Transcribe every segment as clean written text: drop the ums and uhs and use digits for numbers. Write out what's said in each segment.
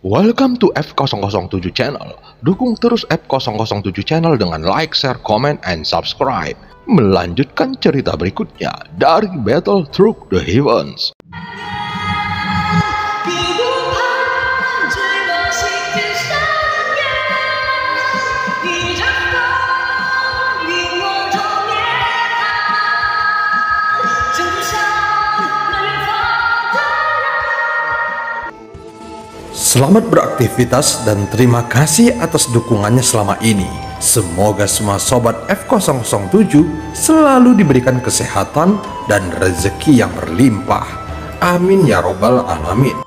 Welcome to F007 Channel. Dukung terus F007 Channel dengan like, share, comment, and subscribe. Melanjutkan cerita berikutnya dari Battle Through the Heavens. Selamat beraktivitas dan terima kasih atas dukungannya selama ini. Semoga semua sobat F007 selalu diberikan kesehatan dan rezeki yang berlimpah. Amin ya robbal alamin.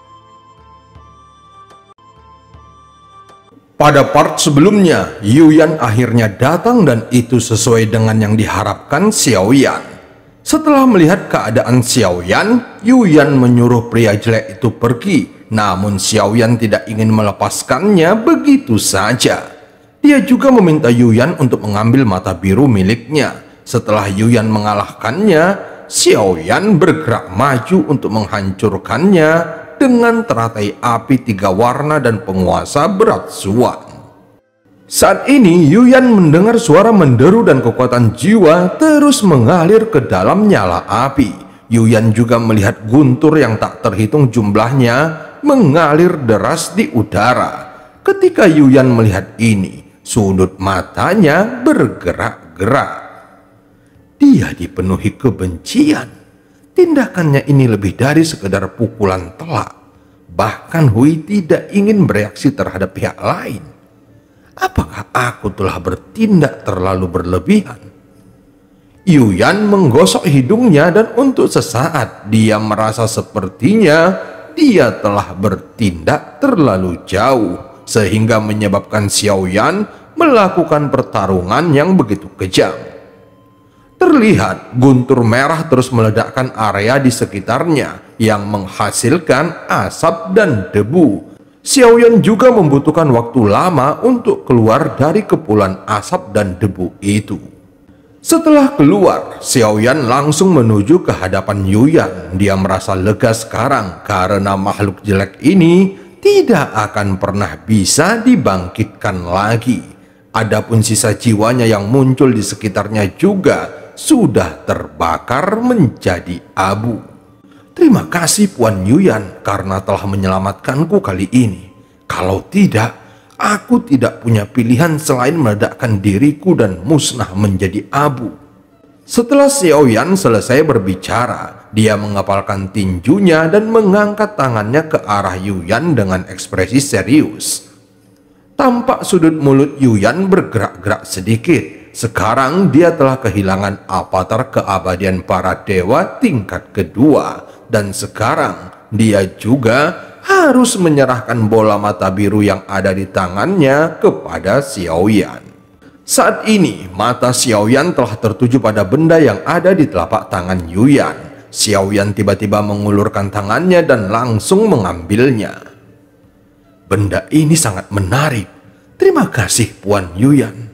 Pada part sebelumnya, Yuyan akhirnya datang dan itu sesuai dengan yang diharapkan Xiaoyan. Setelah melihat keadaan Xiaoyan, Yuyan menyuruh pria jelek itu pergi. Namun Xiaoyan tidak ingin melepaskannya begitu saja. Dia juga meminta Yuyan untuk mengambil mata biru miliknya. Setelah Yuyan mengalahkannya, Xiaoyan bergerak maju untuk menghancurkannya dengan teratai api 3 warna dan penguasa berat suan. Saat ini Yuyan mendengar suara menderu dan kekuatan jiwa terus mengalir ke dalam nyala api. Yuyan juga melihat guntur yang tak terhitung jumlahnya mengalir deras di udara. Ketika Yuyan melihat ini, sudut matanya bergerak-gerak. Dia dipenuhi kebencian. Tindakannya ini lebih dari sekedar pukulan telak. Bahkan Hui tidak ingin bereaksi terhadap pihak lain. Apakah aku telah bertindak terlalu berlebihan? Yuyan menggosok hidungnya dan untuk sesaat dia merasa sepertinya dia telah bertindak terlalu jauh sehingga menyebabkan Xiaoyan melakukan pertarungan yang begitu kejam. Terlihat guntur merah terus meledakkan area di sekitarnya yang menghasilkan asap dan debu. Xiaoyan juga membutuhkan waktu lama untuk keluar dari kepulan asap dan debu itu. Setelah keluar, Xiaoyan langsung menuju ke hadapan Yuyan. Dia merasa lega sekarang karena makhluk jelek ini tidak akan pernah bisa dibangkitkan lagi. Adapun sisa jiwanya yang muncul di sekitarnya juga sudah terbakar menjadi abu. Terima kasih Puan Yuyan karena telah menyelamatkanku kali ini. Kalau tidak, aku tidak punya pilihan selain meledakkan diriku dan musnah menjadi abu. Setelah Xiaoyan selesai berbicara, dia mengepalkan tinjunya dan mengangkat tangannya ke arah Yuyan dengan ekspresi serius. Tampak sudut mulut Yuyan bergerak-gerak sedikit. Sekarang dia telah kehilangan avatar keabadian para dewa tingkat kedua. Dan sekarang dia juga harus menyerahkan bola mata biru yang ada di tangannya kepada Xiaoyan. Saat ini mata Xiaoyan telah tertuju pada benda yang ada di telapak tangan Yuyan. Xiaoyan tiba-tiba mengulurkan tangannya dan langsung mengambilnya. Benda ini sangat menarik. Terima kasih Puan Yuyan.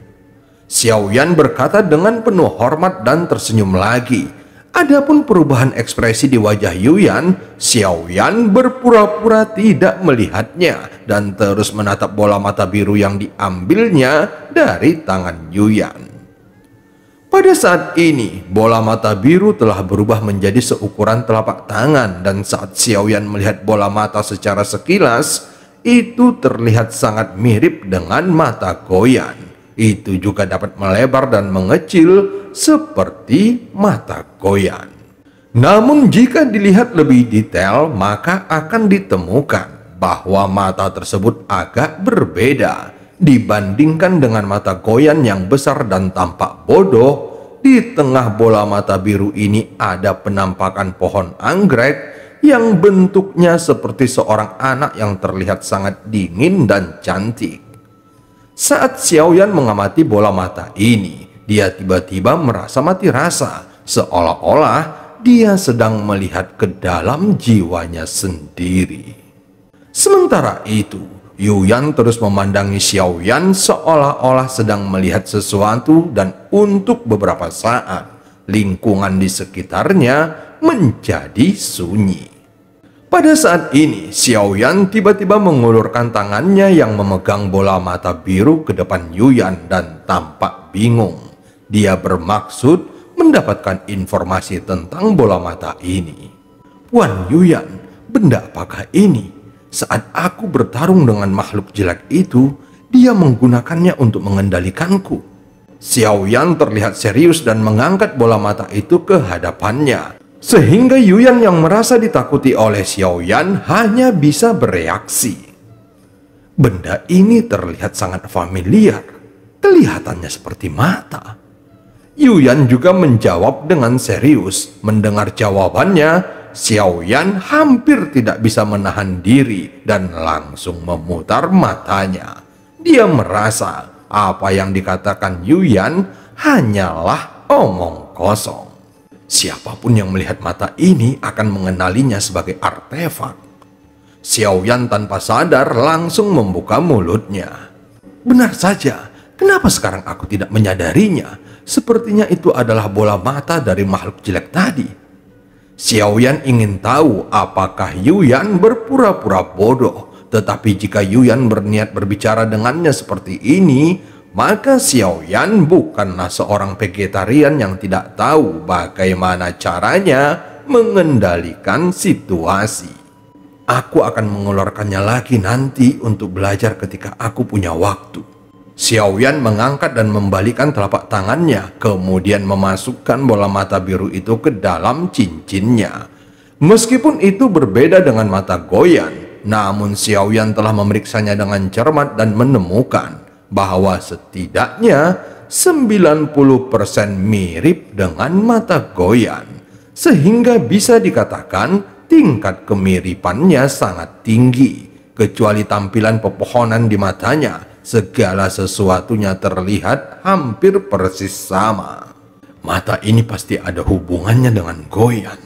Xiaoyan berkata dengan penuh hormat dan tersenyum lagi. Adapun perubahan ekspresi di wajah Yuyan, Xiaoyan berpura-pura tidak melihatnya dan terus menatap bola mata biru yang diambilnya dari tangan Yuyan. Pada saat ini, bola mata biru telah berubah menjadi seukuran telapak tangan dan saat Xiaoyan melihat bola mata secara sekilas, itu terlihat sangat mirip dengan mata Goyan. Itu juga dapat melebar dan mengecil seperti mata Goyan. Namun jika dilihat lebih detail, maka akan ditemukan bahwa mata tersebut agak berbeda dibandingkan dengan mata Goyan yang besar dan tampak bodoh. Di tengah bola mata biru ini ada penampakan pohon anggrek yang bentuknya seperti seorang anak yang terlihat sangat dingin dan cantik. Saat Xiaoyan mengamati bola mata ini, dia tiba-tiba merasa mati rasa, seolah-olah dia sedang melihat ke dalam jiwanya sendiri. Sementara itu, Yuyan terus memandangi Xiaoyan seolah-olah sedang melihat sesuatu dan untuk beberapa saat, lingkungan di sekitarnya menjadi sunyi. Pada saat ini, Xiaoyan tiba-tiba mengulurkan tangannya yang memegang bola mata biru ke depan Yuyan dan tampak bingung. Dia bermaksud mendapatkan informasi tentang bola mata ini. "Wan Yuyan, benda apakah ini? Saat aku bertarung dengan makhluk jelek itu, dia menggunakannya untuk mengendalikanku." Xiaoyan terlihat serius dan mengangkat bola mata itu ke hadapannya, sehingga Yuyan yang merasa ditakuti oleh Xiaoyan hanya bisa bereaksi. Benda ini terlihat sangat familiar, kelihatannya seperti mata. Yuyan juga menjawab dengan serius. Mendengar jawabannya, Xiaoyan hampir tidak bisa menahan diri dan langsung memutar matanya. Dia merasa apa yang dikatakan Yuyan hanyalah omong kosong. Siapapun yang melihat mata ini akan mengenalinya sebagai artefak. Xiaoyan tanpa sadar langsung membuka mulutnya. "Benar saja, kenapa sekarang aku tidak menyadarinya? Sepertinya itu adalah bola mata dari makhluk jelek tadi." Xiaoyan ingin tahu apakah Yuyan berpura-pura bodoh. Tetapi jika Yuyan berniat berbicara dengannya seperti ini, maka Xiaoyan bukanlah seorang vegetarian yang tidak tahu bagaimana caranya mengendalikan situasi. "Aku akan mengeluarkannya lagi nanti untuk belajar ketika aku punya waktu." Xiaoyan mengangkat dan membalikan telapak tangannya, kemudian memasukkan bola mata biru itu ke dalam cincinnya. Meskipun itu berbeda dengan mata Goyan, namun Xiaoyan telah memeriksanya dengan cermat dan menemukan bahwa setidaknya 90% mirip dengan mata Goyan, sehingga bisa dikatakan tingkat kemiripannya sangat tinggi. Kecuali tampilan pepohonan di matanya, segala sesuatunya terlihat hampir persis sama. Mata ini pasti ada hubungannya dengan Goyan.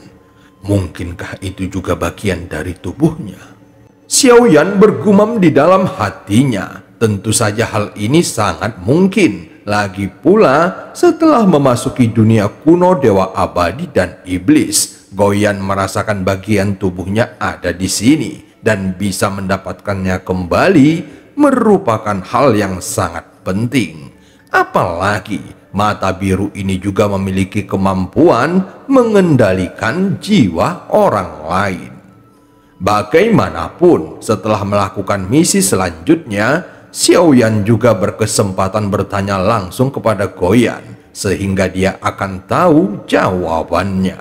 Mungkinkah itu juga bagian dari tubuhnya? Xiaoyan bergumam di dalam hatinya. Tentu saja hal ini sangat mungkin. Lagi pula, setelah memasuki dunia kuno Dewa Abadi dan Iblis, Goyan merasakan bagian tubuhnya ada di sini dan bisa mendapatkannya kembali merupakan hal yang sangat penting. Apalagi mata biru ini juga memiliki kemampuan mengendalikan jiwa orang lain. Bagaimanapun, setelah melakukan misi selanjutnya, Xiaoyan juga berkesempatan bertanya langsung kepada Goyan, sehingga dia akan tahu jawabannya.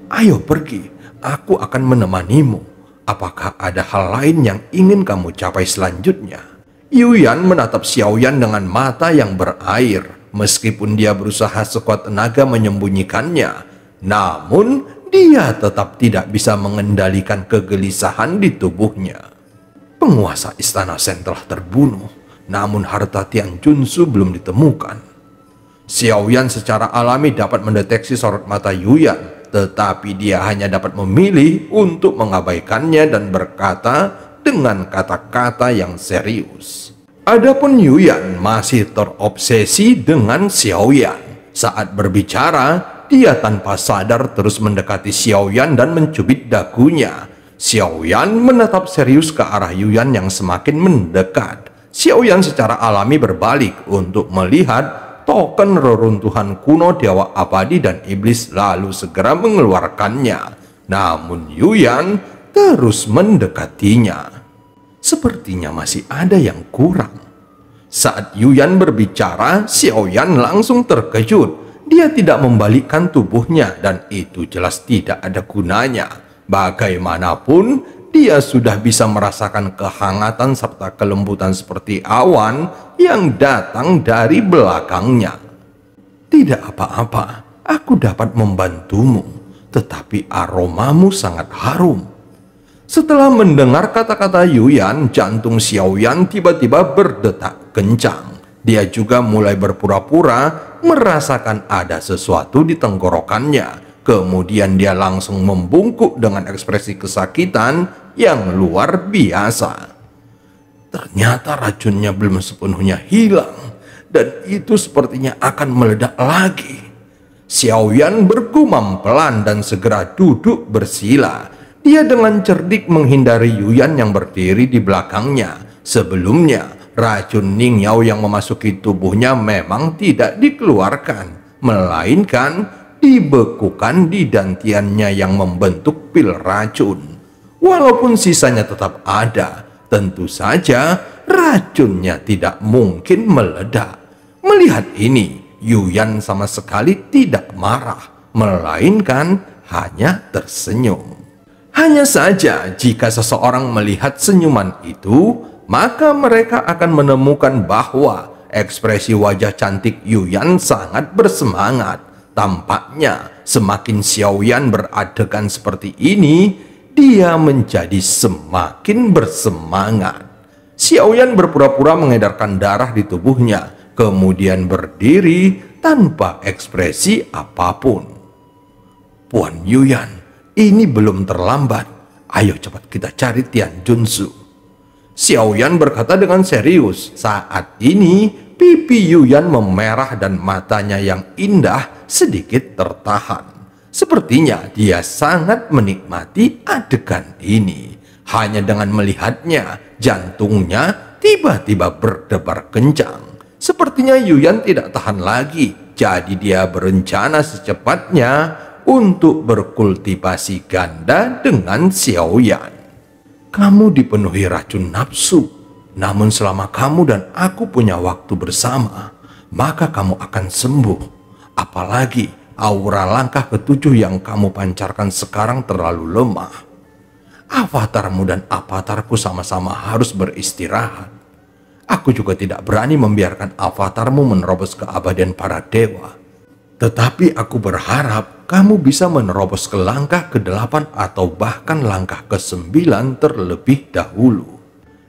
"Ayo pergi, aku akan menemanimu. Apakah ada hal lain yang ingin kamu capai selanjutnya?" Yuyan menatap Xiaoyan dengan mata yang berair. Meskipun dia berusaha sekuat tenaga menyembunyikannya, namun dia tetap tidak bisa mengendalikan kegelisahan di tubuhnya. Penguasa Istana Sen telah terbunuh, namun harta Tian Junsu belum ditemukan. Xiaoyan secara alami dapat mendeteksi sorot mata Yuyan, tetapi dia hanya dapat memilih untuk mengabaikannya dan berkata dengan kata-kata yang serius. Adapun Yuyan masih terobsesi dengan Xiaoyan. Saat berbicara, dia tanpa sadar terus mendekati Xiaoyan dan mencubit dagunya. Xiaoyan menatap serius ke arah Yuyan yang semakin mendekat. Xiaoyan secara alami berbalik untuk melihat token reruntuhan kuno Dewa Abadi dan Iblis lalu segera mengeluarkannya. Namun Yuyan terus mendekatinya. Sepertinya masih ada yang kurang. Saat Yuyan berbicara, Xiaoyan langsung terkejut. Dia tidak membalikkan tubuhnya dan itu jelas tidak ada gunanya. Bagaimanapun, dia sudah bisa merasakan kehangatan serta kelembutan seperti awan yang datang dari belakangnya. "Tidak apa-apa, aku dapat membantumu, tetapi aromamu sangat harum." Setelah mendengar kata-kata Yuyan, jantung Xiaoyan tiba-tiba berdetak kencang. Dia juga mulai berpura-pura merasakan ada sesuatu di tenggorokannya. Kemudian dia langsung membungkuk dengan ekspresi kesakitan yang luar biasa. Ternyata racunnya belum sepenuhnya hilang, dan itu sepertinya akan meledak lagi. Xiaoyan bergumam pelan dan segera duduk bersila. Dia dengan cerdik menghindari Yuyan yang berdiri di belakangnya. Sebelumnya, racun Ning Yao yang memasuki tubuhnya memang tidak dikeluarkan, melainkan dibekukan di dantiannya yang membentuk pil racun. Walaupun sisanya tetap ada, tentu saja racunnya tidak mungkin meledak. Melihat ini, Yuyan sama sekali tidak marah, melainkan hanya tersenyum. Hanya saja jika seseorang melihat senyuman itu, maka mereka akan menemukan bahwa ekspresi wajah cantik Yuyan sangat bersemangat. Tampaknya semakin Xiaoyan beradegan seperti ini, dia menjadi semakin bersemangat. Xiaoyan berpura-pura mengedarkan darah di tubuhnya, kemudian berdiri tanpa ekspresi apapun. Puan Yuyan, ini belum terlambat. Ayo cepat kita cari Tian Junsu. Xiaoyan berkata dengan serius. Saat ini pipi Yuyan memerah dan matanya yang indah sedikit tertahan. Sepertinya dia sangat menikmati adegan ini. Hanya dengan melihatnya, jantungnya tiba-tiba berdebar kencang. Sepertinya Yuyan tidak tahan lagi. Jadi dia berencana secepatnya untuk berkultivasi ganda dengan Xiaoyan. Kamu dipenuhi racun nafsu, namun selama kamu dan aku punya waktu bersama, maka kamu akan sembuh. Apalagi aura langkah ketujuh yang kamu pancarkan sekarang terlalu lemah. Avatarmu dan avatarku sama-sama harus beristirahat. Aku juga tidak berani membiarkan avatarmu menerobos keabadian para dewa. Tetapi aku berharap kamu bisa menerobos ke langkah ke-8 atau bahkan langkah ke-9 terlebih dahulu.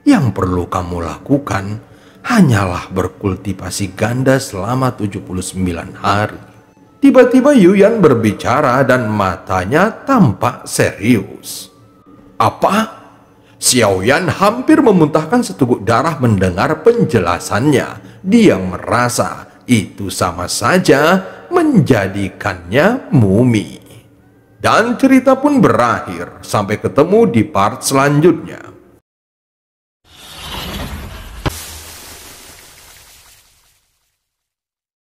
Yang perlu kamu lakukan hanyalah berkultivasi ganda selama 79 hari. Tiba-tiba Yuyan berbicara dan matanya tampak serius. Apa? Xiaoyan hampir memuntahkan seteguk darah mendengar penjelasannya. Dia merasa itu sama saja menjadikannya mumi. Dan cerita pun berakhir. Sampai ketemu di part selanjutnya.